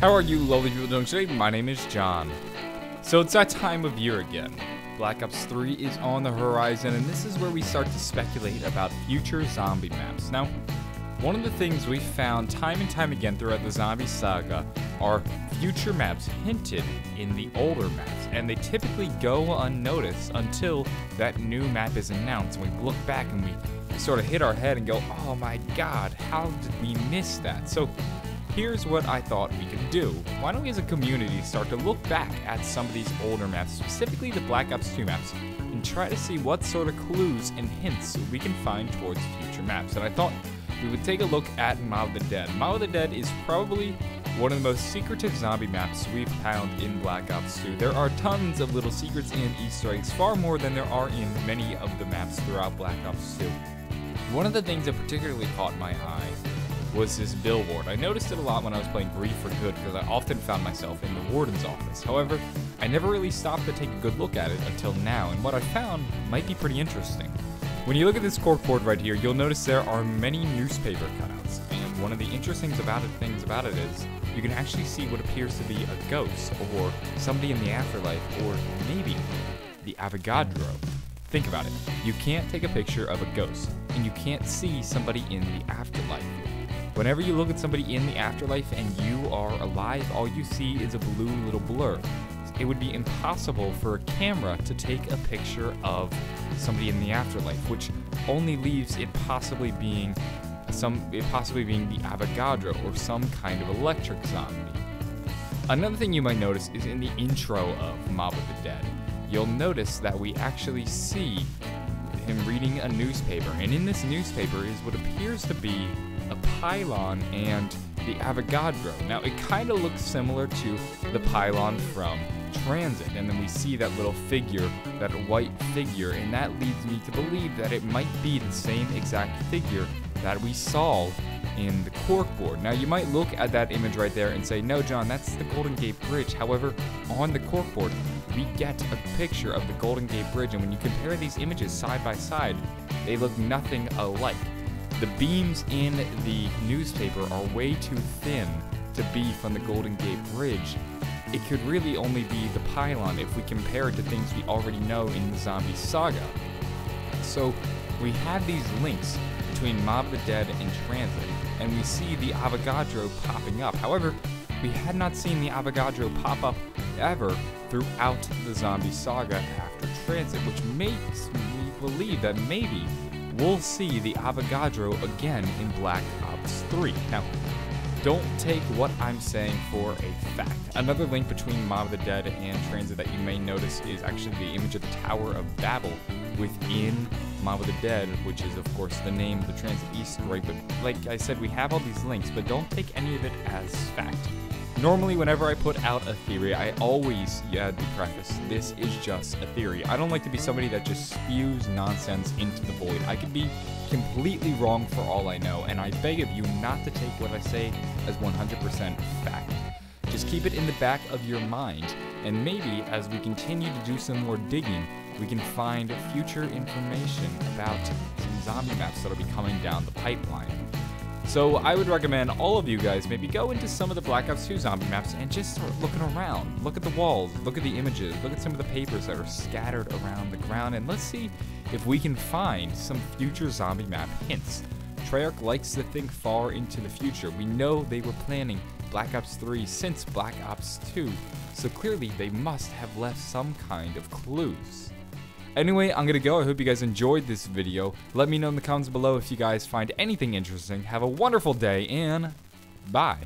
How are you lovely people doing today? My name is John. So it's that time of year again. Black Ops 3 is on the horizon, and this is where we start to speculate about future zombie maps. Now, one of the things we found time and time again throughout the zombie saga are future maps hinted in the older maps, and they typically go unnoticed until that new map is announced. And we look back and we sort of hit our head and go, oh my god, how did we miss that? So here's what I thought we could do. Why don't we as a community start to look back at some of these older maps, specifically the Black Ops 2 maps, and try to see what sort of clues and hints we can find towards future maps. And I thought we would take a look at Mob of the Dead. Mob of the Dead is probably one of the most secretive zombie maps we've found in Black Ops 2. There are tons of little secrets and Easter eggs, far more than there are in many of the maps throughout Black Ops 2. One of the things that particularly caught my eye was this billboard. I noticed it a lot when I was playing Grief for Good because I often found myself in the warden's office. However, I never really stopped to take a good look at it until now, and what I found might be pretty interesting. When you look at this corkboard right here, you'll notice there are many newspaper cutouts, and one of the interesting things about it is you can actually see what appears to be a ghost, or somebody in the afterlife, or maybe the Avogadro. Think about it. You can't take a picture of a ghost, and you can't see somebody in the afterlife. Whenever you look at somebody in the afterlife and you are alive, all you see is a blue little blur. It would be impossible for a camera to take a picture of somebody in the afterlife, which only leaves it possibly being the Avogadro or some kind of electric zombie. Another thing you might notice is in the intro of Mob of the Dead, you'll notice that we actually see him reading a newspaper, and in this newspaper is what appears to be a pylon and the Avogadro. Now, it kind of looks similar to the pylon from Transit, and then we see that little figure, that white figure, and that leads me to believe that it might be the same exact figure that we saw in the corkboard. Now, you might look at that image right there and say, no, John, that's the Golden Gate Bridge. However, on the corkboard, we get a picture of the Golden Gate Bridge, and when you compare these images side by side, they look nothing alike. The beams in the newspaper are way too thin to be from the Golden Gate Bridge. It could really only be the pylon if we compare it to things we already know in the zombie saga. So we have these links between Mob of the Dead and Transit, and we see the Avogadro popping up. However, we had not seen the Avogadro pop up ever throughout the zombie saga after Transit, which makes me believe that maybe we'll see the Avogadro again in Black Ops 3. Now, don't take what I'm saying for a fact. Another link between Mob of the Dead and Transit that you may notice is actually the image of the Tower of Babel within Mob of the Dead, which is, of course, the name of the Transit Easter egg. But like I said, we have all these links, but don't take any of it as fact. Normally, whenever I put out a theory, I always add the preface, this is just a theory. I don't like to be somebody that just spews nonsense into the void. I could be completely wrong for all I know, and I beg of you not to take what I say as 100% fact. Just keep it in the back of your mind, and maybe as we continue to do some more digging, we can find future information about some zombie maps that'll be coming down the pipeline. So I would recommend all of you guys maybe go into some of the Black Ops 2 zombie maps and just start looking around. Look at the walls, look at the images, look at some of the papers that are scattered around the ground, and let's see if we can find some future zombie map hints. Treyarch likes to think far into the future. We know they were planning Black Ops 3 since Black Ops 2, so clearly they must have left some kind of clues. Anyway, I'm gonna go. I hope you guys enjoyed this video. Let me know in the comments below if you guys find anything interesting. Have a wonderful day, and bye.